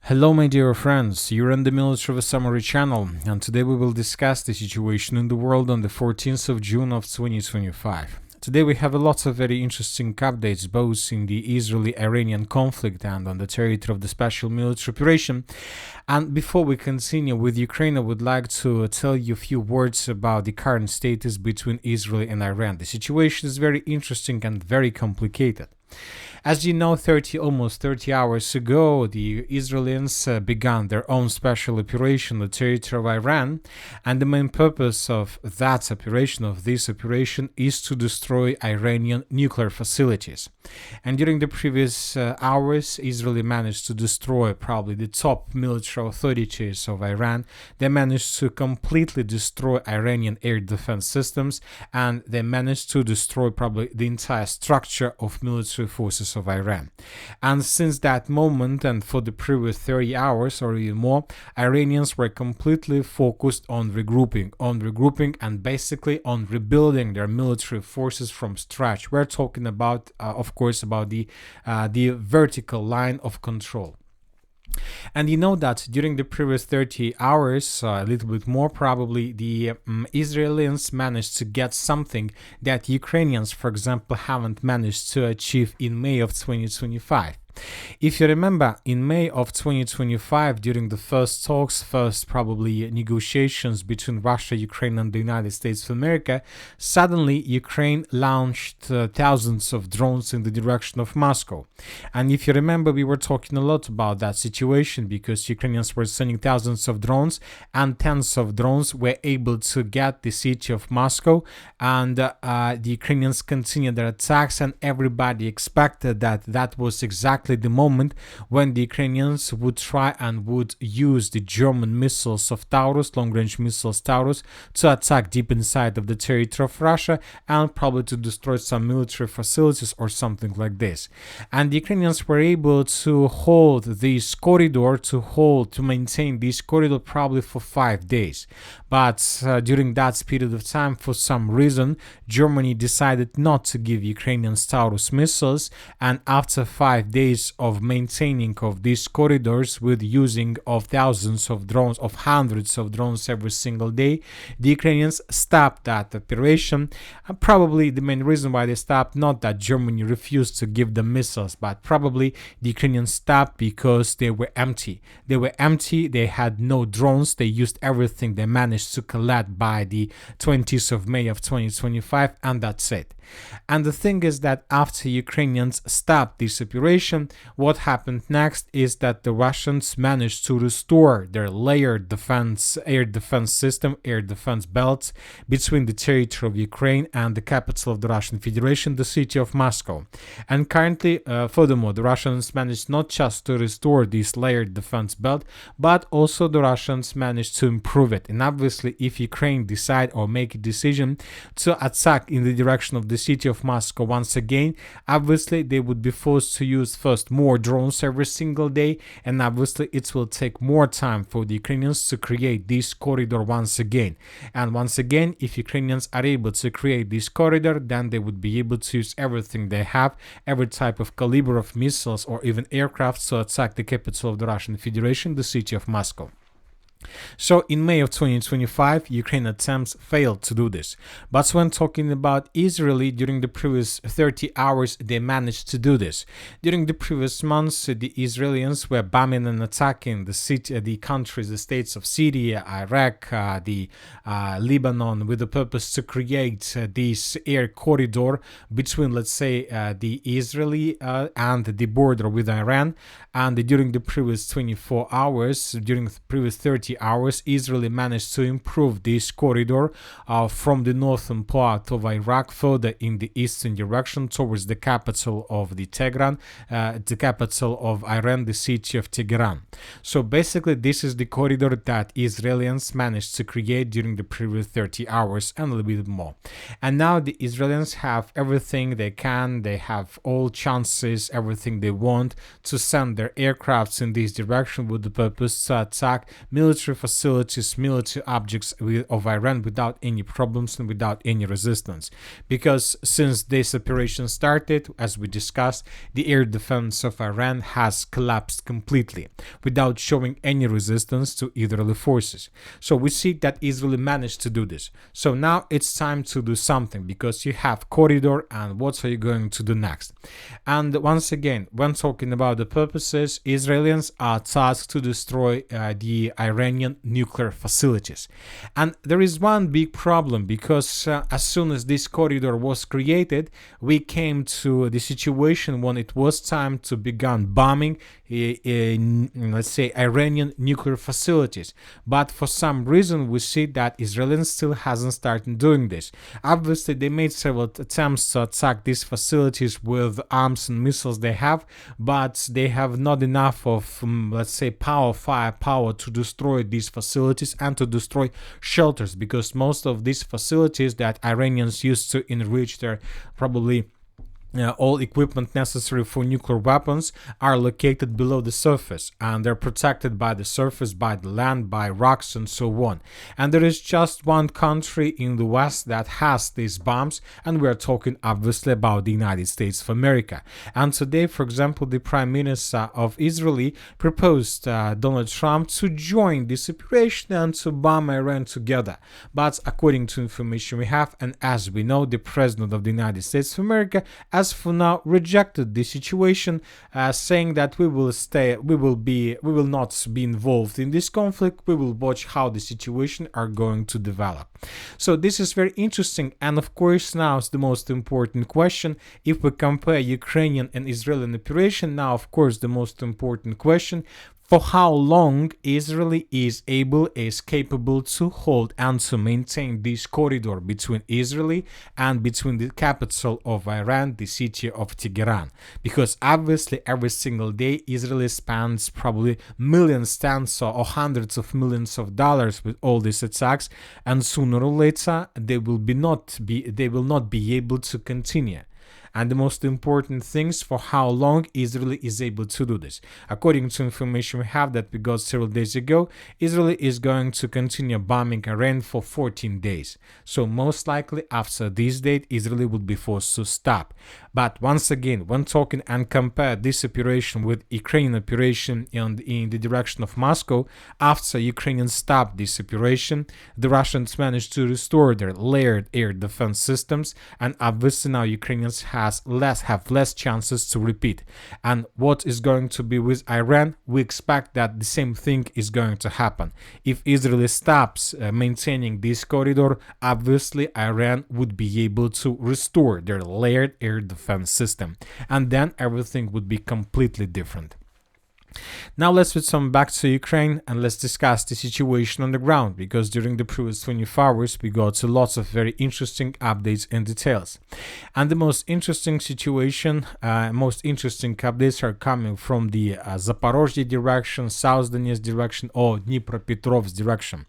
Hello my dear friends, you're on the Military Summary channel, and today we will discuss the situation in the world on the 14th of June of 2025. Today we have a lot of very interesting updates both in the Israeli-Iranian conflict and on the territory of the special military operation. And before we continue with Ukraine, I would like to tell you a few words about the current status between Israel and Iran. The situation is very interesting and very complicated. As you know, almost 30 hours ago, the Israelis began their own special operation on the territory of Iran, and the main purpose of this operation, is to destroy Iranian nuclear facilities. And during the previous hours, Israel managed to destroy probably the top military authorities of Iran. They managed to completely destroy Iranian air defense systems, and they managed to destroy probably the entire structure of military forces of Iran. And since that moment and for the previous 30 hours or even more, Iranians were completely focused on regrouping and basically on rebuilding their military forces from scratch. We're talking about, of course, about the vertical line of control. And you know that during the previous 30 hours, a little bit more probably, the Israelis managed to get something that Ukrainians, for example, haven't managed to achieve in May of 2025. If you remember, in May of 2025, during the first probably negotiations between Russia, Ukraine, and the United States of America, suddenly Ukraine launched thousands of drones in the direction of Moscow. And if you remember, we were talking a lot about that situation because Ukrainians were sending thousands of drones, and tens of drones were able to get the city of Moscow, and the Ukrainians continued their attacks, and everybody expected that that was exactly the moment when the Ukrainians would try and would use the German missiles of Taurus, long-range missiles Taurus, to attack deep inside of the territory of Russia and probably to destroy some military facilities or something like this. And the Ukrainians were able to hold this corridor, to maintain this corridor probably for 5 days. But during that period of time, for some reason, Germany decided not to give Ukrainians Taurus missiles, and after 5 days of maintaining of these corridors with using of thousands of drones, of hundreds of drones every single day, the Ukrainians stopped that operation. And probably the main reason why they stopped, not that Germany refused to give them missiles, but probably the Ukrainians stopped because they were empty. They had no drones, they used everything they managed to collect by the 20th of May of 2025, and that's it. And the thing is that after Ukrainians stopped this operation, what happened next is that the Russians managed to restore their layered air defense system, air defense belts between the territory of Ukraine and the capital of the Russian Federation, the city of Moscow. And currently, furthermore, the Russians managed not just to restore this layered defense belt, but also the Russians managed to improve it. And obviously, if Ukraine decide or make a decision to attack in the direction of the city of Moscow once again, obviously they would be forced to use first more drones every single day, and obviously it will take more time for the Ukrainians to create this corridor once again. And once again, if Ukrainians are able to create this corridor, then they would be able to use everything they have, every type of caliber of missiles or even aircraft, to attack the capital of the Russian Federation, the city of Moscow. So in May of 2025, Ukraine attempts failed to do this. But when talking about Israel, during the previous 30 hours, they managed to do this. During the previous months, the Israelis were bombing and attacking the countries, the states of Syria, Iraq, Lebanon, with the purpose to create this air corridor between, let's say, the Israeli and the border with Iran. And during the previous 24 hours, during the previous 30 hours, Israel managed to improve this corridor from the northern part of Iraq further in the eastern direction towards the capital of the Tehran, the capital of Iran, the city of Tehran. So basically, this is the corridor that Israelis managed to create during the previous 30 hours and a little bit more. And now the Israelis have everything they can, they have all chances, everything they want to send their aircrafts in this direction with the purpose to attack military military facilities, military objects of Iran without any problems and without any resistance. Because since this operation started, as we discussed, the air defense of Iran has collapsed completely without showing any resistance to Israeli forces. So we see that Israel managed to do this. So now it's time to do something, because you have corridor, and what are you going to do next? And once again, when talking about the purposes, Israelis are tasked to destroy the Iranian nuclear facilities. And there is one big problem, because as soon as this corridor was created, we came to the situation when it was time to begin bombing let's say Iranian nuclear facilities. But for some reason we see that Israel still hasn't started doing this. Obviously they made several attempts to attack these facilities with arms and missiles they have, but they have not enough of let's say firepower to destroy these facilities and to destroy shelters, because most of these facilities that Iranians used to enrich their probably all equipment necessary for nuclear weapons are located below the surface, and they're protected by the surface, by the land, by rocks, and so on. And there is just one country in the West that has these bombs, and we are talking obviously about the United States of America. And today, for example, the Prime Minister of Israel proposed Donald Trump to join this operation and to bomb Iran together. But according to information we have, and as we know, the President of the United States of America as for now rejected the situation, saying that we will not be involved in this conflict. We will watch how the situation are going to develop. So this is very interesting, and of course now is the most important question. If we compare Ukrainian and Israeli operation, now of course the most important question: for how long Israel is capable to hold and to maintain this corridor between Israel and between the capital of Iran, the city of Tehran. Because obviously every single day Israel spends probably millions, tens or hundreds of millions of dollars with all these attacks, and sooner or later they will not be able to continue. And the most important things, for how long Israel is able to do this. According to information we have that we got several days ago, Israel is going to continue bombing Iran for 14 days. So most likely after this date, Israel would be forced to stop. But once again, when talking and compare this operation with Ukrainian operation in the direction of Moscow, after Ukrainians stopped this operation, the Russians managed to restore their layered air defense systems, and obviously now Ukrainians have less chances to repeat. And what is going to be with Iran? We expect that the same thing is going to happen. If Israel stops maintaining this corridor, obviously Iran would be able to restore their layered air defense system, and then everything would be completely different. Now let's switch some back to Ukraine and let's discuss the situation on the ground, because during the previous 24 hours we got to lots of very interesting updates and details. And the most interesting updates are coming from the Zaporizhzhia direction, South Donetsk direction, or Dnipro direction.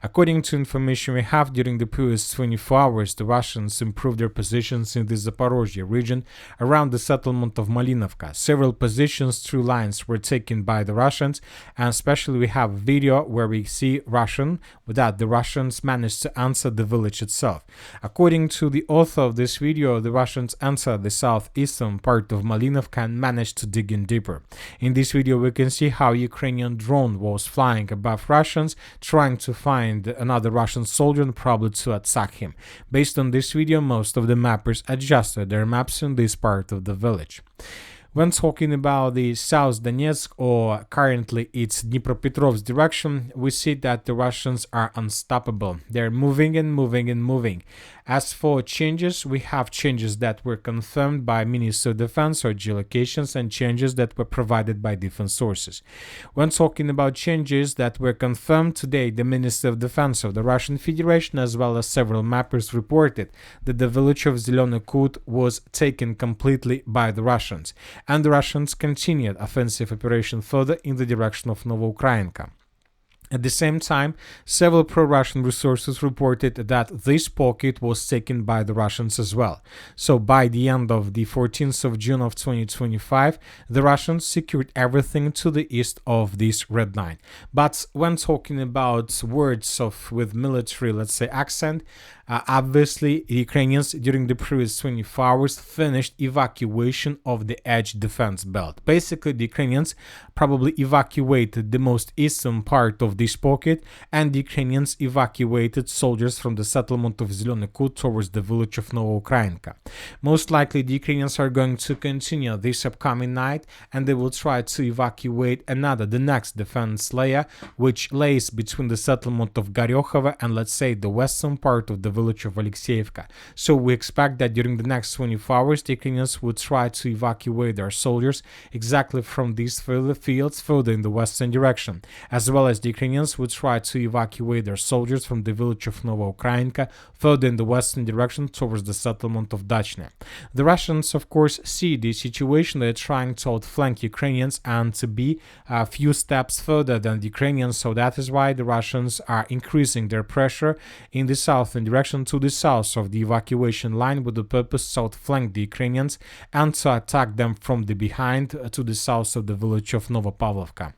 According to information we have, during the previous 24 hours the Russians improved their positions in the Zaporizhzhia region around the settlement of Malinovka. Several positions through lines were taken by the Russians, and especially we have a video where we see that the Russians managed to enter the village itself. According to the author of this video, the Russians entered the southeastern part of Malinovka and managed to dig in deeper. In this video we can see how Ukrainian drone was flying above Russians, trying to find another Russian soldier and probably to attack him. Based on this video, most of the mappers adjusted their maps in this part of the village. When talking about the South Donetsk, or currently it's Dnipropetrovsk direction, we see that the Russians are unstoppable. They're moving and moving and moving. As for changes, we have changes that were confirmed by Ministry of Defense or geolocations, and changes that were provided by different sources. When talking about changes that were confirmed today, the Ministry of Defense of the Russian Federation as well as several mappers reported that the village of Zeleny Kut was taken completely by the Russians, and the Russians continued offensive operation further in the direction of Novoukrainka. At the same time, several pro-Russian resources reported that this pocket was taken by the Russians as well. So by the end of the 14th of June of 2025, the Russians secured everything to the east of this red line. But when talking about words with military, let's say, accent, obviously, Ukrainians during the previous 24 hours finished evacuation of the edge defense belt. Basically, the Ukrainians probably evacuated the most eastern part of this pocket, and the Ukrainians evacuated soldiers from the settlement of Zelyony Kut towards the village of Novoukrainka. Most likely, the Ukrainians are going to continue this upcoming night, and they will try to evacuate the next defense layer, which lays between the settlement of Goryokhova and, let's say, the western part of the village of Alexeyevka. So we expect that during the next 24 hours, the Ukrainians would try to evacuate their soldiers exactly from these fields further in the western direction, as well as the Ukrainians would try to evacuate their soldiers from the village of Novoukrainka further in the western direction towards the settlement of Dachne. The Russians, of course, see the situation. They're trying to outflank Ukrainians and to be a few steps further than the Ukrainians, so that is why the Russians are increasing their pressure in the southern direction to the south of the evacuation line with the purpose to outflank the Ukrainians and to attack them from the behind to the south of the village of Novopavlovka.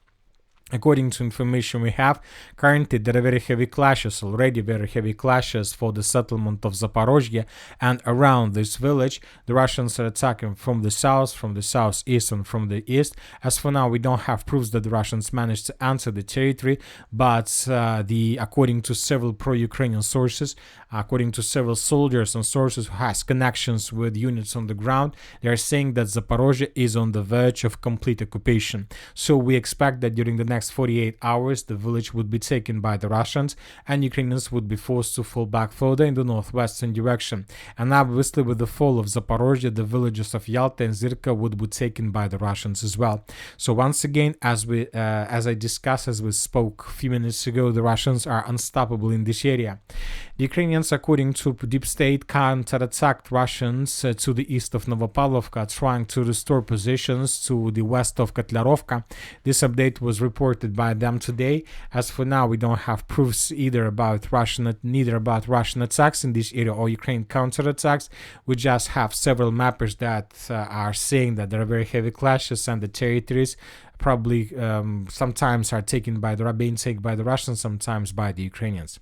According to information we have, currently there are very heavy clashes for the settlement of Zaporizhzhia, and around this village the Russians are attacking from the southeast, and from the east. As for now, we don't have proofs that the Russians managed to enter the territory, but according to several pro-Ukrainian sources, according to several soldiers and sources who has connections with units on the ground, they are saying that Zaporizhzhia is on the verge of complete occupation. So we expect that during the next 48 hours, the village would be taken by the Russians, and Ukrainians would be forced to fall back further in the northwestern direction. And obviously, with the fall of Zaporizhzhia, the villages of Yalta and Zirka would be taken by the Russians as well. So once again, as we spoke a few minutes ago, the Russians are unstoppable in this area. The Ukrainians, according to Deep State, counter-attacked Russians to the east of Novopavlovka, trying to restore positions to the west of Kotlarovka. This update was reported by them today. As for now, we don't have proofs neither about Russian attacks in this area or Ukraine counterattacks. We just have several mappers that are saying that there are very heavy clashes, and the territories probably sometimes are being taken by the Russians, sometimes by the Ukrainians.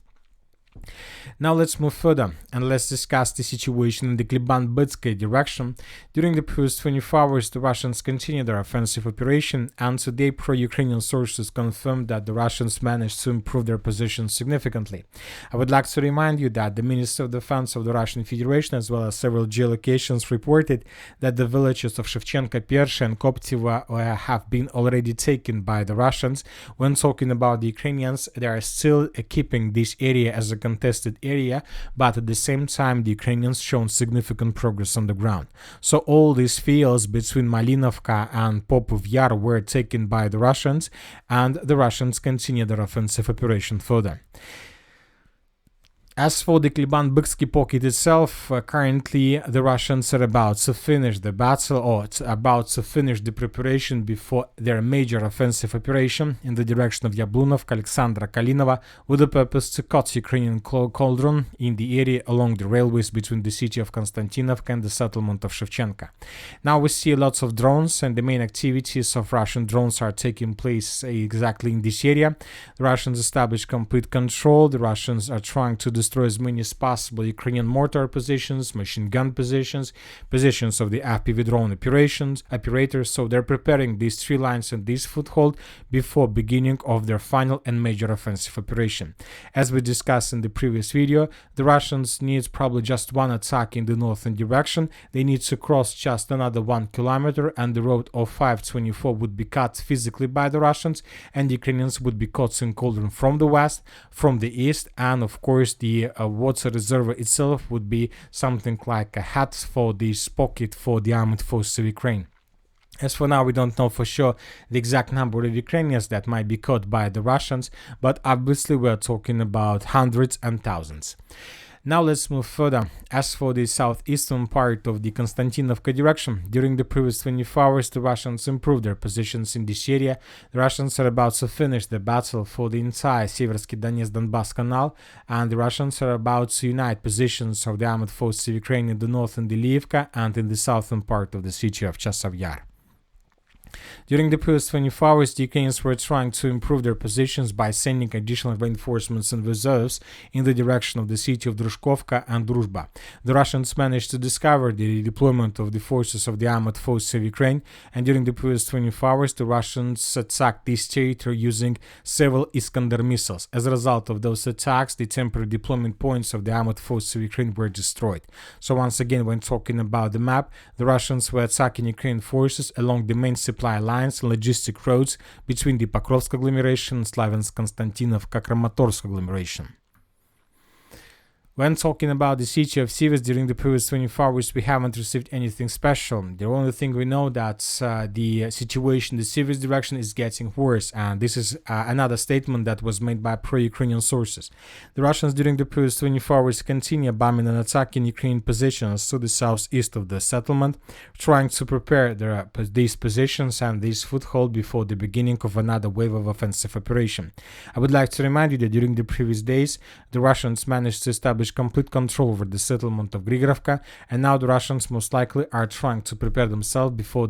Now let's move further and let's discuss the situation in the Kliban-Bydsk direction. During the previous 24 hours, the Russians continued their offensive operation, and today pro-Ukrainian sources confirmed that the Russians managed to improve their position significantly. I would like to remind you that the Minister of Defense of the Russian Federation, as well as several geolocations, reported that the villages of Shevchenko, Persha and Koptiva have been already taken by the Russians. When talking about the Ukrainians, they are still keeping this area as a contested area, but at the same time the Ukrainians shown significant progress on the ground. So all these fields between Malinovka and Popov Yar were taken by the Russians, and the Russians continue their offensive operation further. As for the Kliban-Bydsk pocket itself, currently the Russians are about to finish the battle, or about to finish the preparation before their major offensive operation in the direction of Yablunovka, Alexandra, Kalinova, with the purpose to cut Ukrainian cauldron in the area along the railways between the city of Konstantinovka and the settlement of Shevchenko. Now we see lots of drones, and the main activities of Russian drones are taking place exactly in this area. The Russians established complete control. The Russians are trying to destroy as many as possible Ukrainian mortar positions, machine gun positions of the FPV drone operators. So they're preparing these three lines and this foothold before beginning of their final and major offensive operation. As we discussed in the previous video, the Russians need probably just one attack in the northern direction. They need to cross just another 1 kilometer, and the road of 524 would be cut physically by the Russians, and the Ukrainians would be caught in cauldron from the west, from the east, and of course the water reserve itself would be something like a hat for this pocket for the armed forces of Ukraine. As for now, we don't know for sure the exact number of Ukrainians that might be caught by the Russians, but obviously we're talking about hundreds and thousands. Now let's move further. As for the southeastern part of the Konstantinovka direction, during the previous 24 hours, the Russians improved their positions in this area. The Russians are about to finish the battle for the entire Seversky Donetsk-Donbass canal, and the Russians are about to unite positions of the armored forces of Ukraine in the north in the Lyivka and in the southern part of the city of Chasiv Yar. During the previous 24 hours, the Ukrainians were trying to improve their positions by sending additional reinforcements and reserves in the direction of the city of Drushkovka and Druzhba. The Russians managed to discover the deployment of the forces of the armored forces of Ukraine, and during the previous 24 hours, the Russians attacked this territory using several Iskander missiles. As a result of those attacks, the temporary deployment points of the armored forces of Ukraine were destroyed. So once again, when talking about the map, the Russians were attacking Ukrainian forces along the main supply lines and logistic roads between the Pokrovsk agglomeration and Slaviansk-Konstantinovka-Kramatorsk agglomeration. When talking about the city of Sivas during the previous 24 hours, we haven't received anything special. The only thing we know that the situation in the Sivas direction is getting worse, and this is another statement that was made by pro-Ukrainian sources. The Russians during the previous 24 hours continue bombing and attacking Ukrainian positions to the southeast of the settlement, trying to prepare these positions and this foothold before the beginning of another wave of offensive operation. I would like to remind you that during the previous days, the Russians managed to establish complete control over the settlement of Grigorovka, and now the Russians most likely are trying to prepare themselves before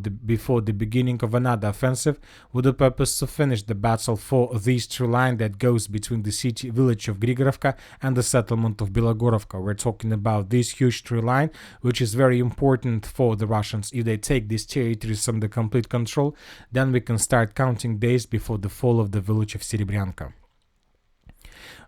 the beginning of another offensive with the purpose to finish the battle for this tree line that goes between the village of Grigorovka and the settlement of Belogorovka. We're talking about this huge tree line, which is very important for the Russians. If they take these territories under complete control, then we can start counting days before the fall of the village of Serebryanka.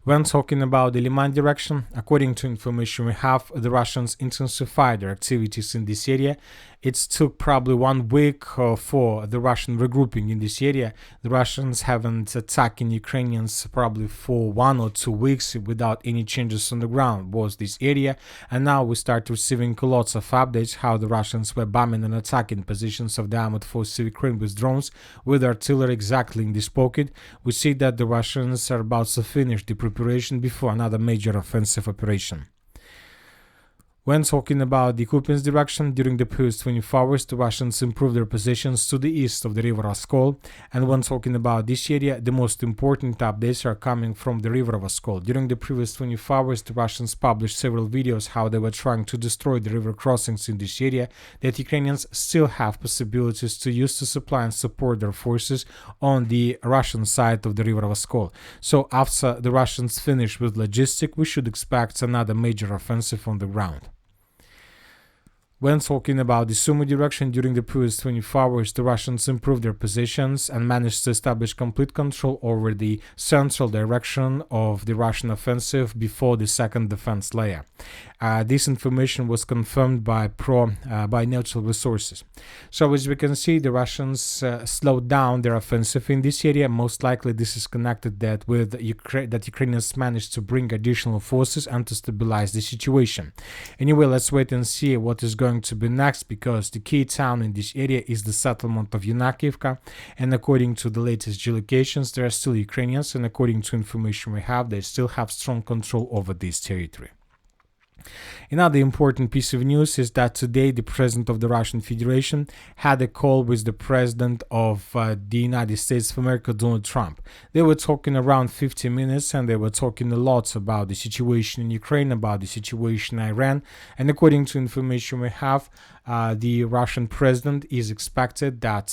When talking about the Liman direction, according to information we have, the Russians intensified their activities in this area. It took probably 1 week for the Russian regrouping in this area. The Russians haven't attacked Ukrainians probably for 1 or 2 weeks without any changes on the ground was this area, and now we start receiving lots of updates how the Russians were bombing and attacking positions of the armored forces of Ukraine with drones, with artillery exactly in this pocket. We see that the Russians are about to finish the preparation before another major offensive operation. When talking about the Kupiansk direction, during the previous 24 hours, the Russians improved their positions to the east of the river Oskol. And when talking about this area, the most important updates are coming from the river of Oskol. During the previous 24 hours, the Russians published several videos how they were trying to destroy the river crossings in this area that Ukrainians still have possibilities to use to supply and support their forces on the Russian side of the river of Oskol. So after the Russians finish with logistics, we should expect another major offensive on the ground. When talking about the Sumy direction, during the previous 24 hours, the Russians improved their positions and managed to establish complete control over the central direction of the Russian offensive before the second defense layer. This information was confirmed by neutral resources. So as we can see, the Russians slowed down their offensive in this area. Most likely this is connected that Ukrainians managed to bring additional forces and to stabilize the situation. Anyway, let's wait and see what is going to be next, because the key town in this area is the settlement of Yunakivka, and according to the latest geolocations, there are still Ukrainians, and according to information we have, they still have strong control over this territory. Another important piece of news is that today the President of the Russian Federation had a call with the President of the United States of America, Donald Trump. They were talking around 50 minutes, and they were talking a lot about the situation in Ukraine, about the situation in Iran, and according to information we have, the Russian president is expected that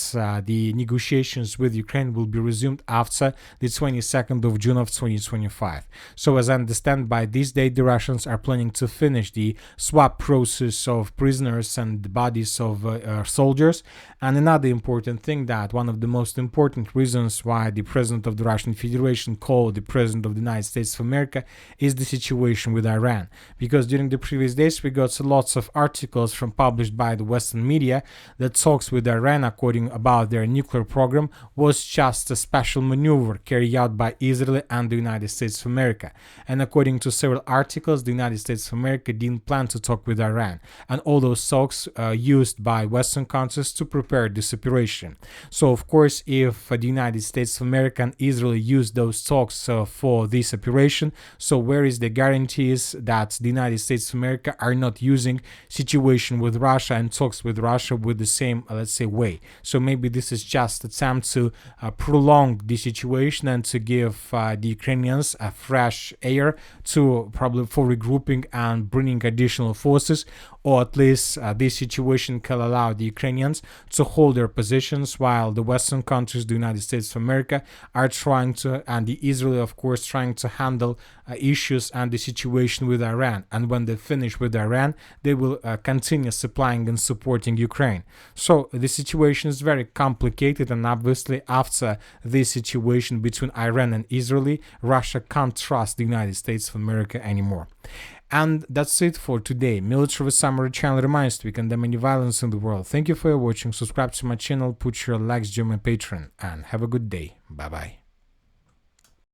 the negotiations with Ukraine will be resumed after the 22nd of June of 2025. So as I understand, by this date, the Russians are planning to finish the swap process of prisoners and the bodies of soldiers. And another important thing, that one of the most important reasons why the President of the Russian Federation called the President of the United States of America is the situation with Iran. Because during the previous days, we got lots of articles published by the Western media that talks with Iran about their nuclear program was just a special maneuver carried out by Israel and the United States of America. And according to several articles, the United States of America America didn't plan to talk with Iran, and all those talks used by Western countries to prepare this operation. So, of course, if the United States of America and Israel use those talks for this operation, so where is the guarantees that the United States of America are not using situation with Russia and talks with Russia with the same, let's say, way? So maybe this is just attempt to prolong the situation and to give the Ukrainians a fresh air to probably for regrouping and bringing additional forces, or at least this situation can allow the Ukrainians to hold their positions while the Western countries, the United States of America, are trying to, and the Israel, of course, trying to handle issues and the situation with Iran. And when they finish with Iran, they will continue supplying and supporting Ukraine. So the situation is very complicated, and obviously after this situation between Iran and Israel, Russia can't trust the United States of America anymore. And that's it for today. Military Summary channel reminds we condemn any violence in the world. Thank you for watching. Subscribe to my channel, put your likes, join my Patreon, and have a good day. Bye bye.